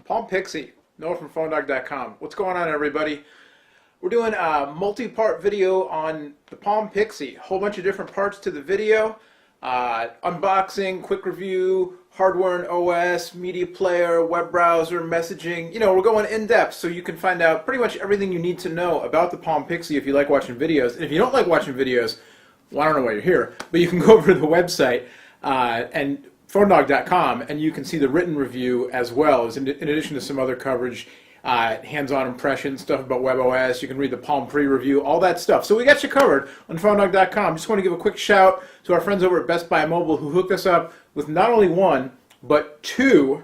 Palm Pixi, Noah from PhoneDog.com. What's going on, everybody? We're doing a multi-part video on the Palm Pixi. A whole bunch of different parts to the video. Unboxing, quick review, hardware and OS, media player, web browser, messaging. You know, we're going in depth so you can find out pretty much everything you need to know about the Palm Pixi if you like watching videos. And if you don't like watching videos, well, I don't know why you're here, but you can go over to the website and PhoneDog.com, and you can see the written review as well, as in addition to some other coverage, hands-on impressions, stuff about WebOS. You can read the Palm pre-review, all that stuff. So we got you covered on PhoneDog.com. Just want to give a quick shout to our friends over at Best Buy Mobile who hooked us up with not only one, but two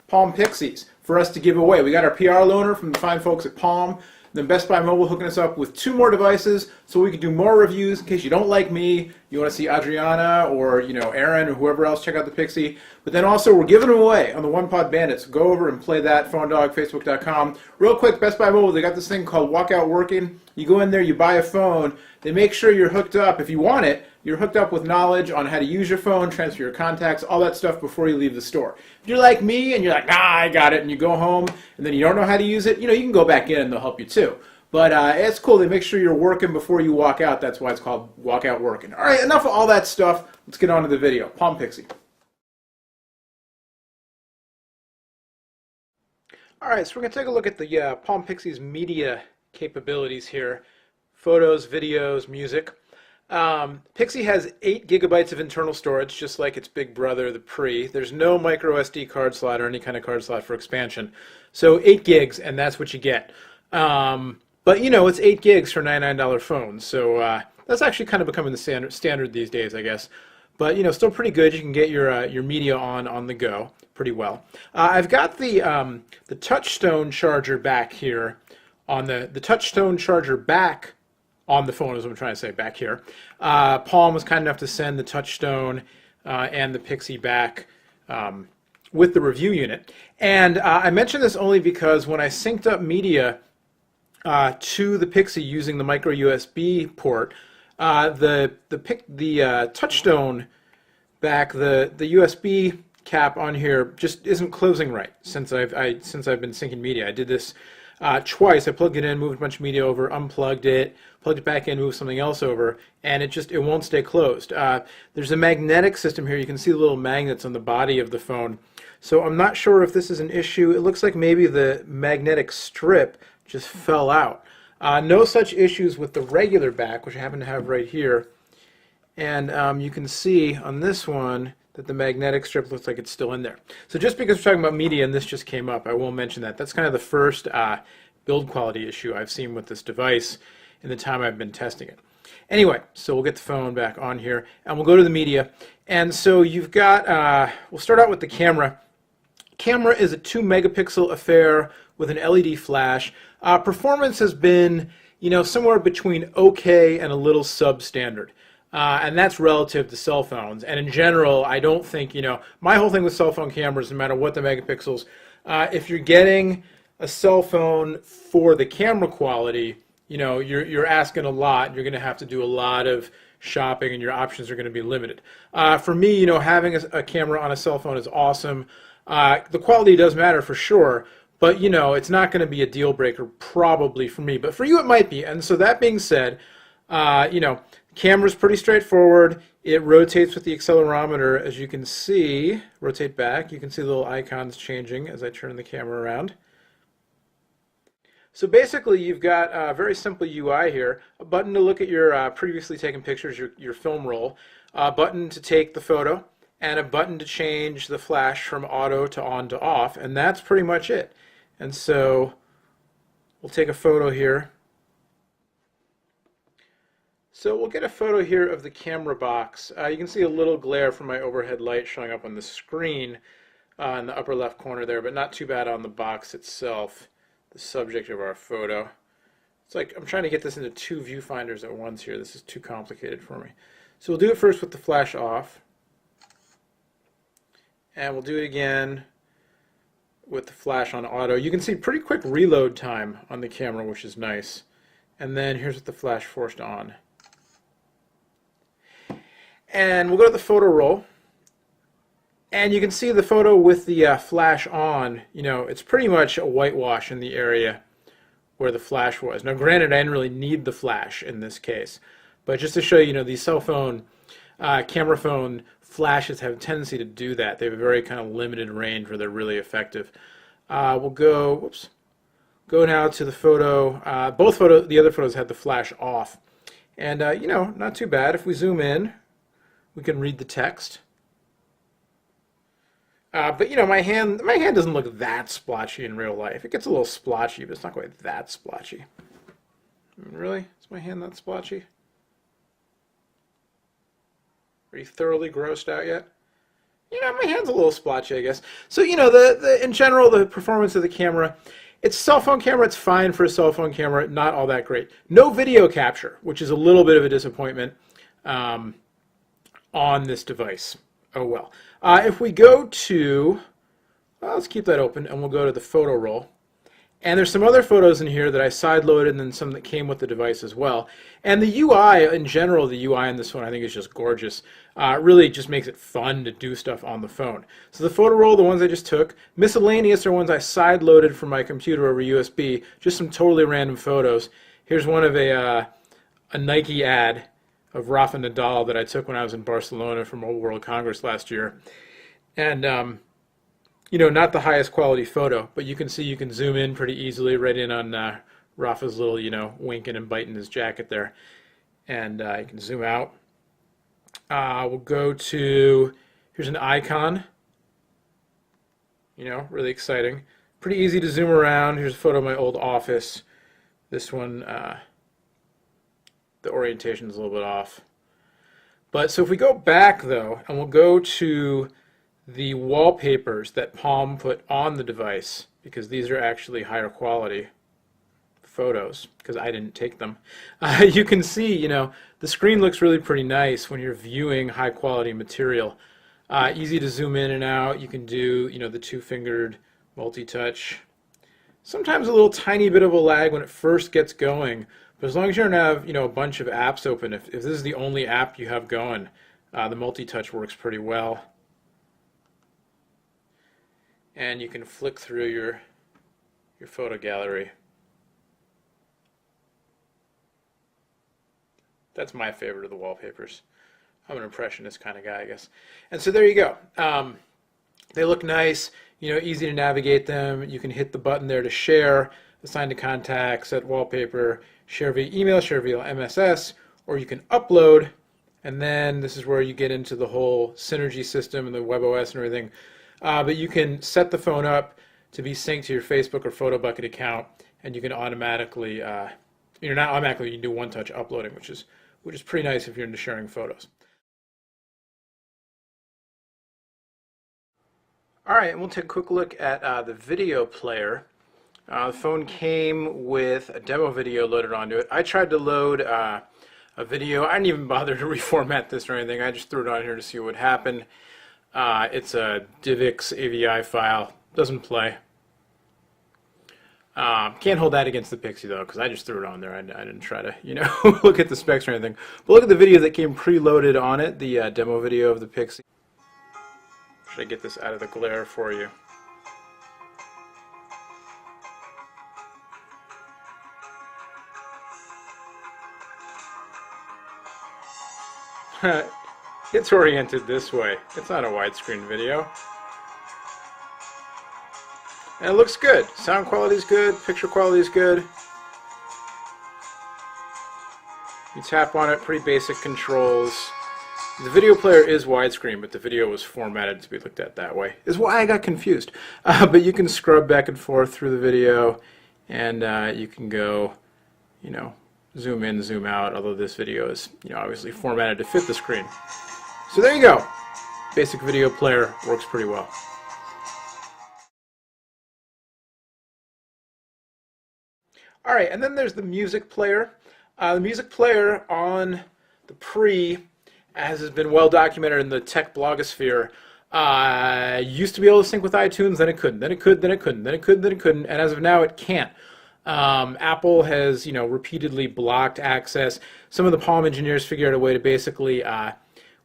Palm Pixis for us to give away. We got our PR loaner from the fine folks at Palm. Then Best Buy Mobile hooking us up with two more devices so we can do more reviews in case you don't like me, you want to see Adriana or Aaron or whoever else, check out the Pixi. But then also we're giving them away on the One Pod Bandits. Go over and play that, PhoneDog, Facebook.com. Real quick, Best Buy Mobile, they got this thing called Walkout Working. You go in there, you buy a phone, they make sure you're hooked up. If you want it, you're hooked up with knowledge on how to use your phone, transfer your contacts, all that stuff before you leave the store. If you're like me and you're like, nah, I got it, and you go home and then you don't know how to use it, you can go back in and they'll help you too. But it's cool. They make sure you're working before you walk out. That's why it's called Walkout Working. All right, enough of all that stuff. Let's get on to the video. Palm Pixi. All right, so we're going to take a look at the Palm Pixi's media capabilities here. Photos, videos, music. Pixi has 8 gigabytes of internal storage, just like its big brother, the Pre. There's no micro SD card slot or any kind of card slot for expansion. So 8 gigs, and that's what you get. But it's 8 gigs for $99 phones, so that's actually kind of becoming the standard these days, I guess. But still pretty good. You can get your media on the go pretty well. I've got the Touchstone charger back here on the Touchstone charger back on the phone is what I'm trying to say, back here. Palm was kind enough to send the Touchstone and the Pixi back with the review unit. And I mention this only because when I synced up media to the Pixi using the micro USB port, the Touchstone back, the USB cap on here just isn't closing right since I've been syncing media. I did this twice. I plugged it in, moved a bunch of media over, unplugged it, plugged it back in, moved something else over, and it won't stay closed. There's a magnetic system here. You can see the little magnets on the body of the phone. So I'm not sure if this is an issue. It looks like maybe the magnetic strip just fell out. No such issues with the regular back, which I happen to have right here. And you can see on this one that the magnetic strip looks like it's still in there. So just because we're talking about media and this just came up, I will mention that. That's kind of the first build quality issue I've seen with this device in the time I've been testing it. Anyway, so we'll get the phone back on here and we'll go to the media. And so you've got, we'll start out with the camera. Camera is a 2 megapixel affair with an LED flash. Performance has been, somewhere between okay and a little substandard. And that's relative to cell phones. And in general, I don't think, my whole thing with cell phone cameras, no matter what the megapixels, if you're getting a cell phone for the camera quality, you're asking a lot. You're going to have to do a lot of shopping and your options are going to be limited. For me, having a camera on a cell phone is awesome. The quality does matter for sure, but it's not going to be a deal breaker probably for me, but for you it might be. And so that being said, camera's pretty straightforward. It rotates with the accelerometer, as you can see. Rotate back, you can see the little icons changing as I turn the camera around. So basically you've got a very simple UI here, a button to look at your previously taken pictures, your film roll, a button to take the photo, and a button to change the flash from auto to on to off, and that's pretty much it. And so we'll take a photo here. So we'll get a photo here of the camera box. You can see a little glare from my overhead light showing up on the screen in the upper left corner there, but not too bad on the box itself, the subject of our photo. It's like I'm trying to get this into 2 viewfinders at once here. This is too complicated for me. So we'll do it first with the flash off. And we'll do it again with the flash on auto. You can see pretty quick reload time on the camera, which is nice. And then here's with the flash forced on. And we'll go to the photo roll. And you can see the photo with the flash on, it's pretty much a whitewash in the area where the flash was. Now, granted, I didn't really need the flash in this case, but just to show you, these cell phone, camera phone flashes have a tendency to do that. They have a very kind of limited range where they're really effective. We'll go now to the photo. The other photos had the flash off. And, not too bad. If we zoom in, we can read the text. But my hand doesn't look that splotchy in real life. It gets a little splotchy, but it's not quite that splotchy. Really? Is my hand that splotchy? Are you thoroughly grossed out yet? My hand's a little splotchy, I guess. So, in general, the performance of the camera, it's a cell phone camera. It's fine for a cell phone camera. Not all that great. No video capture, which is a little bit of a disappointment on this device. Oh well. If we go to, let's keep that open, and we'll go to the photo roll. And there's some other photos in here that I sideloaded, and then some that came with the device as well. And the UI, in general, the UI in this one, I think is just gorgeous. Really just makes it fun to do stuff on the phone. So the photo roll, the ones I just took. Miscellaneous are ones I sideloaded from my computer over USB. Just some totally random photos. Here's one of a Nike ad of Rafa Nadal that I took when I was in Barcelona for Mobile World Congress last year. And, not the highest quality photo, but you can see you can zoom in pretty easily right in on Rafa's little, winking and biting his jacket there. And you can zoom out. We'll go to, here's an icon. Really exciting. Pretty easy to zoom around. Here's a photo of my old office. This one, the orientation is a little bit off. But so if we go back though, and we'll go to the wallpapers that Palm put on the device, because these are actually higher quality photos, because I didn't take them. You can see, the screen looks really pretty nice when you're viewing high quality material. Easy to zoom in and out. You can do, the two-fingered multi-touch. Sometimes a little tiny bit of a lag when it first gets going. But as long as you don't have, a bunch of apps open, if this is the only app you have going, the multi-touch works pretty well. And you can flick through your photo gallery. That's my favorite of the wallpapers. I'm an impressionist kind of guy, I guess. And so there you go. They look nice, easy to navigate them. You can hit the button there to share, assign to contacts, set wallpaper, share via email, share via MSS, or you can upload, and then this is where you get into the whole Synergy system and the WebOS and everything. But you can set the phone up to be synced to your Facebook or PhotoBucket account, and you can automatically, not automatically, you can do one-touch uploading, which is pretty nice if you're into sharing photos. All right, and we'll take a quick look at the video player. The phone came with a demo video loaded onto it. I tried to load a video. I didn't even bother to reformat this or anything. I just threw it on here to see what would happen. It's a DivX AVI file. Doesn't play. Can't hold that against the Pixi though, because I just threw it on there. I didn't try to, look at the specs or anything. But look at the video that came preloaded on it, the demo video of the Pixi. Should I get this out of the glare for you? It's oriented this way. It's not a widescreen video. And it looks good. Sound quality is good. Picture quality is good. You tap on it, pretty basic controls. The video player is widescreen, but the video was formatted to be looked at that way. Is why I got confused. But you can scrub back and forth through the video, and you can go, zoom in, zoom out, although this video is, obviously formatted to fit the screen. So there you go. Basic video player works pretty well. All right, and then there's the music player. The music player on the Pre, as has been well documented in the tech blogosphere, used to be able to sync with iTunes, then it couldn't, then it could, then it couldn't, then it could, then it couldn't, and as of now it can't. Apple has, repeatedly blocked access. Some of the Palm engineers figured out a way to basically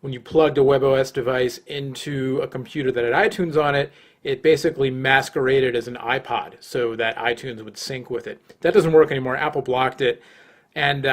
when you plugged a WebOS device into a computer that had iTunes on it, it basically masqueraded as an iPod so that iTunes would sync with it. That doesn't work anymore. Apple blocked it. And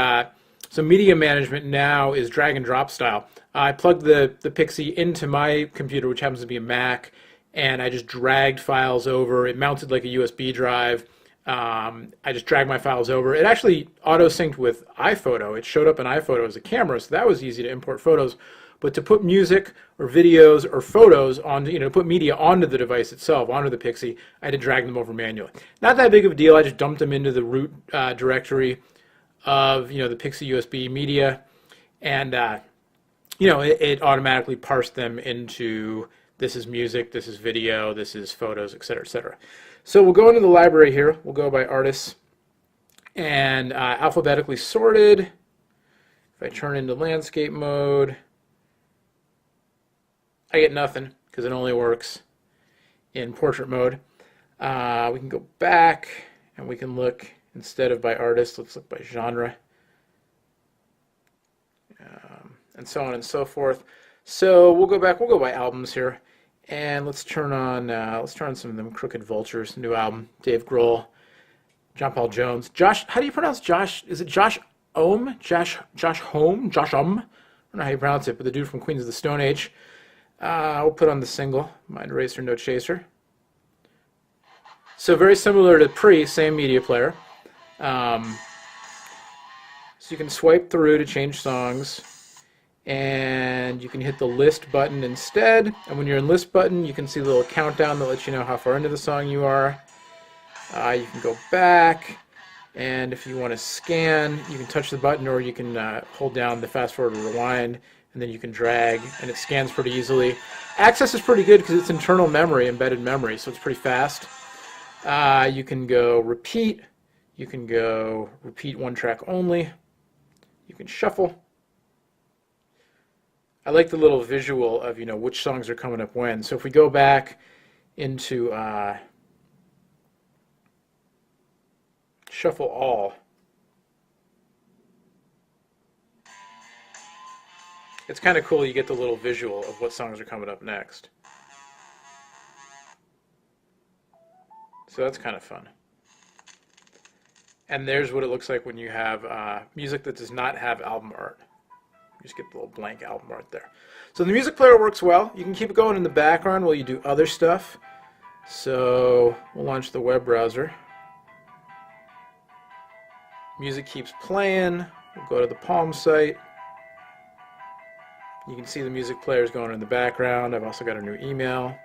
so media management now is drag and drop style. I plugged the Pixi into my computer, which happens to be a Mac, and I just dragged files over. It mounted like a USB drive. I just dragged my files over. It actually auto-synced with iPhoto. It showed up in iPhoto as a camera, so that was easy to import photos. But to put music or videos or photos on, put media onto the device itself, onto the Pixi, I had to drag them over manually. Not that big of a deal. I just dumped them into the root directory of, the Pixi USB media, and it automatically parsed them into this is music, this is video, this is photos, etc., etc. So we'll go into the library here. We'll go by artists and alphabetically sorted. If I turn into landscape mode, I get nothing because it only works in portrait mode. We can go back and we can look, instead of by artist, let's look by genre, and so on and so forth. So we'll go back, we'll go by albums here, and let's turn on some of them Crooked Vultures, new album, Dave Grohl, John Paul Jones. Josh, how do you pronounce Josh? Is it Josh Ohm? Josh Home? Josh I don't know how you pronounce it, but the dude from Queens of the Stone Age. We'll put on the single, Mind Racer, No Chaser. So very similar to Pre, same media player. So you can swipe through to change songs, and you can hit the list button instead. And when you're in list button, you can see the little countdown that lets you know how far into the song you are. You can go back, and if you want to scan, you can touch the button, or you can hold down the fast forward or rewind, and then you can drag, and it scans pretty easily. Access is pretty good because it's internal memory, embedded memory, so it's pretty fast. You can go repeat. You can go repeat one track only. You can shuffle. I like the little visual of, which songs are coming up when. So if we go back into shuffle all, it's kind of cool. You get the little visual of what songs are coming up next. So that's kind of fun. And there's what it looks like when you have music that does not have album art. You just get the little blank album art there. So the music player works well. You can keep it going in the background while you do other stuff. So we'll launch the web browser. Music keeps playing. We'll go to the Palm site. You can see the music players going in the background. I've also got a new email.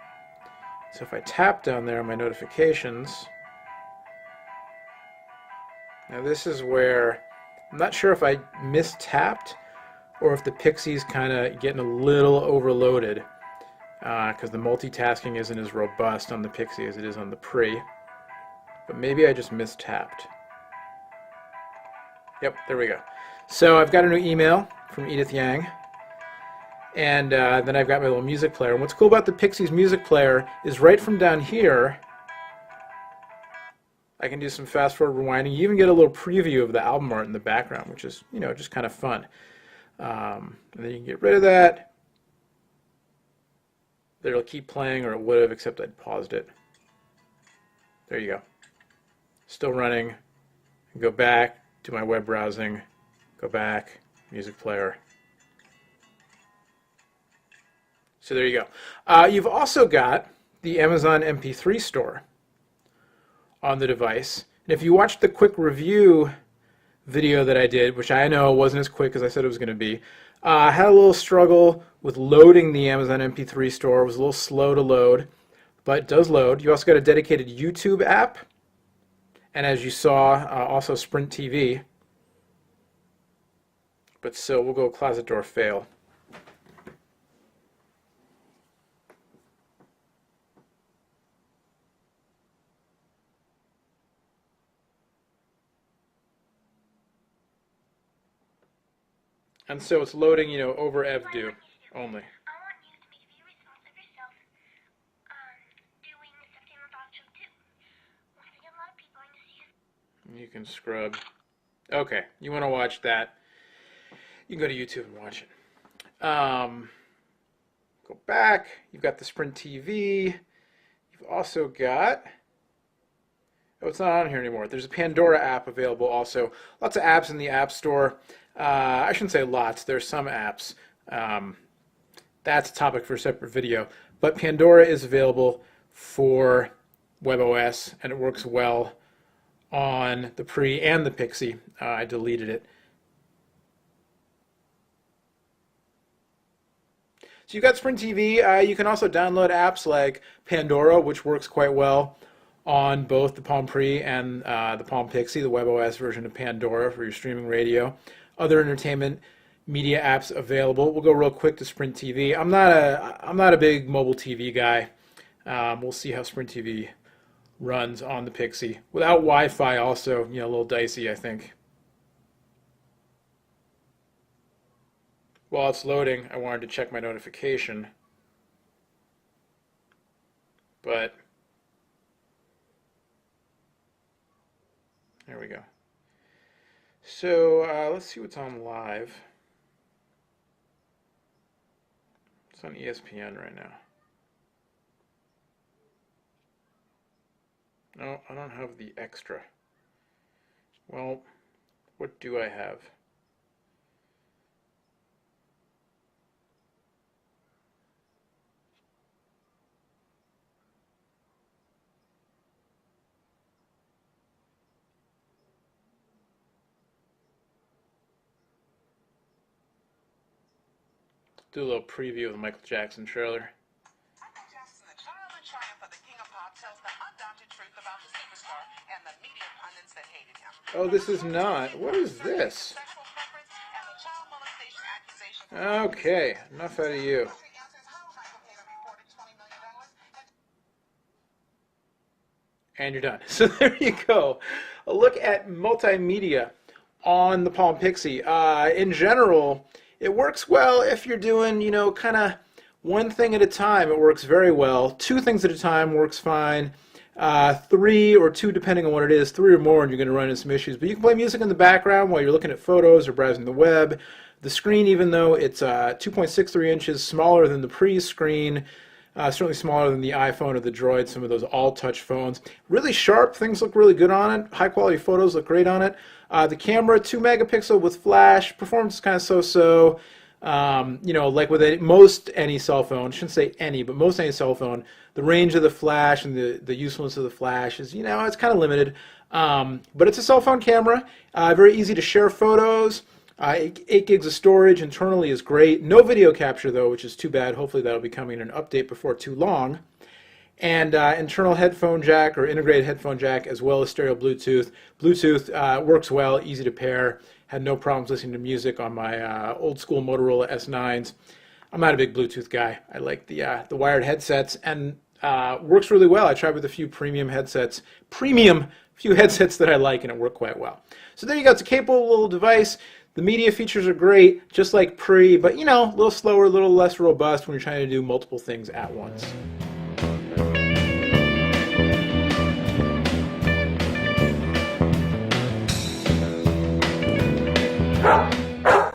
So if I tap down there on my notifications, now this is where, I'm not sure if I mistapped or if the Pixi's kind of getting a little overloaded because the multitasking isn't as robust on the Pixi as it is on the Pre. But maybe I just mistapped. Yep, there we go. So I've got a new email from Edith Yang. And then I've got my little music player. And what's cool about the Pixi's music player is right from down here, I can do some fast forward rewinding. You even get a little preview of the album art in the background, which is, just kind of fun. And then you can get rid of that. It'll keep playing, or it would have, except I'd paused it. There you go. Still running. Go back to my web browsing. Go back, music player. So there you go. You've also got the Amazon MP3 store on the device. And if you watched the quick review video that I did, which I know wasn't as quick as I said it was going to be, I had a little struggle with loading the Amazon MP3 store. It was a little slow to load, but it does load. You also got a dedicated YouTube app, and as you saw, also Sprint TV. But so we'll go closet door fail. And so it's loading, over evdo only. You can scrub. Okay, you want to watch that, you can go to YouTube and watch it. Um, Go back. You've got the Sprint TV. You've also got... Oh, it's not on here anymore. There's a Pandora app available also. Lots of apps in the App Store. I shouldn't say lots. There's some apps. That's a topic for a separate video. But Pandora is available for WebOS, and it works well on the Pre and the Pixi. I deleted it. So you've got Sprint TV. You can also download apps like Pandora, which works quite well on both the Palm Pre and the Palm Pixi, the WebOS version of Pandora for your streaming radio. Other entertainment media apps available. We'll go real quick to Sprint TV. I'm not a big mobile TV guy. We'll see how Sprint TV runs on the Pixi. Without Wi-Fi, also, a little dicey, I think. While it's loading, I wanted to check my notification, but there we go. So let's see what's on live. It's on ESPN right now. No, I don't have the extra. Well, what do I have? Do a little preview of the Michael Jackson trailer. Michael Jackson, the trial and triumph of the King of Pop, tells the undaunted truth about the superstar and the media pundits that hated him. Oh, this is not. What is this? Okay, enough out of you. And you're done. So there you go. A look at multimedia on the Palm Pixi. In general, it works well if you're doing, kind of one thing at a time. It works very well. Two things at a time works fine. Three or two, depending on what it is, three or more, and you're going to run into some issues. But you can play music in the background while you're looking at photos or browsing the web. The screen, even though it's 2.63 inches smaller than the pre-screen, certainly smaller than the iPhone or the Droid, some of those all-touch phones. Really sharp. Things look really good on it. High-quality photos look great on it. The camera, 2 megapixel with flash. Performance is kind of so-so. Like with most any cell phone, I shouldn't say any, but most any cell phone, the range of the flash and the usefulness of the flash is, it's kind of limited. But it's a cell phone camera. Very easy to share photos. 8 gigs of storage internally is great. No video capture, though, which is too bad. Hopefully that'll be coming in an update before too long. And internal headphone jack or integrated headphone jack, as well as stereo Bluetooth. Bluetooth works well, easy to pair. Had no problems listening to music on my old school Motorola S9s. I'm not a big Bluetooth guy. I like the wired headsets, and works really well. I tried with a few few headsets that I like, and it worked quite well. So there you go. It's a capable little device. The media features are great, just like Pre, but a little slower, a little less robust when you're trying to do multiple things at once.